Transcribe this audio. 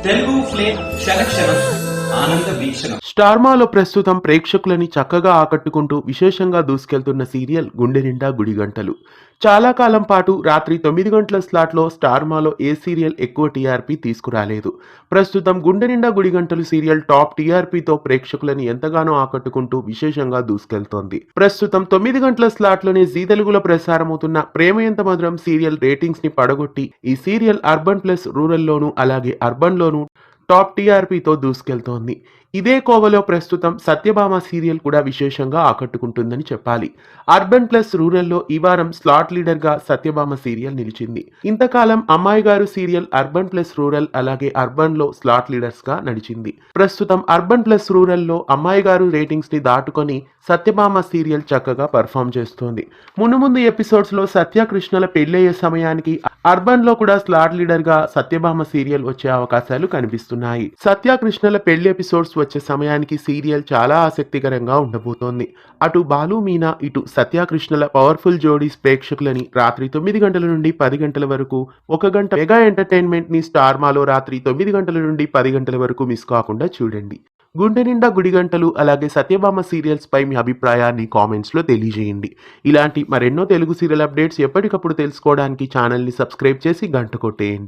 Telugu flame క్షణక్షణం ఆనంద వీక్షణం. స్టార్మాలో ప్రస్తుతం ప్రేక్షకులని చక్కగా ఆకట్టుకుంటూ విశేషంగా దూసుకెళ్తున్న సీరియల్ గుండె నిండా గుడిగంటలు. చాలా కాలం పాటు రాత్రి 9 గంటల స్లాట్లో స్టార్మాలో ఏ సీరియల్ ఎక్కువ టీఆర్పీ తీసుకురాలేదు. ప్రస్తుతం గుండె నిండా గుడిగంటలు సీరియల్ టాప్ టీఆర్పీతో ప్రేక్షకులని ఎంతగానో ఆకట్టుకుంటూ విశేషంగా దూసుకెళ్తోంది. ప్రస్తుతం 9 గంటల స్లాట్లోనే జీ తెలుగులో ప్రసారమవుతున్న ప్రేమ ఎంత మధురం సీరియల్ రేటింగ్స్ ని పడగొట్టి ఈ సీరియల్ అర్బన్ ప్లస్ రూరల్లోనూ అలాగే అర్బన్లోనూ టాప్ టీఆర్పీతో దూసుకెళ్తోంది. ఇదే కోవలో ప్రస్తుతం సత్యభామ సీరియల్ కూడా విశేషంగా ఆకట్టుకుంటుందని చెప్పాలి. అర్బన్ ప్లస్ రూరల్లో ఈ వారం స్లాట్ లీడర్గా సత్యభామ సీరియల్ నిలిచింది. ఇంతకాలం అమ్మాయి గారు సీరియల్ అర్బన్ ప్లస్ రూరల్ అలాగే అర్బన్లో స్లాట్ లీడర్స్గా నడిచింది. ప్రస్తుతం అర్బన్ ప్లస్ రూరల్లో అమ్మాయి గారు రేటింగ్స్ని దాటుకొని సత్యభామ సీరియల్ చక్కగా పర్ఫామ్ చేస్తోంది. ముందు ఎపిసోడ్స్లో సత్యకృష్ణల పెళ్ళయ్యే సమయానికి అర్బన్లో కూడా స్లాట్ లీడర్గా సత్యభామ సీరియల్ వచ్చే అవకాశాలు కనిపిస్తున్నాయి. సత్యకృష్ణల పెళ్లి ఎపిసోడ్స్ వచ్చే సమయానికి సీరియల్ చాలా ఆసక్తికరంగా ఉండబోతోంది. అటు బాలు మీనా ఇటు సత్యకృష్ణల పవర్ఫుల్ జోడీస్ ప్రేక్షకులని రాత్రి 9 గంటల నుండి 10 గంటల వరకు 1 గంట మెగా ఎంటర్టైన్మెంట్ ని స్టార్మాలో రాత్రి 9 గంటల నుండి 10 గంటల వరకు మిస్ కాకుండా చూడండి. గుండె నిండా గుడిగంటలు అలాగే సత్యభామ సీరియల్స్ పై మీ అభిప్రాయాన్ని కామెంట్స్ లో తెలియజేయండి. ఇలాంటి మరెన్నో తెలుగు సీరియల్ అప్డేట్స్ ఎప్పటికప్పుడు తెలుసుకోవడానికి ఛానల్ ని సబ్స్క్రైబ్ చేసి గంట కొట్టేయండి.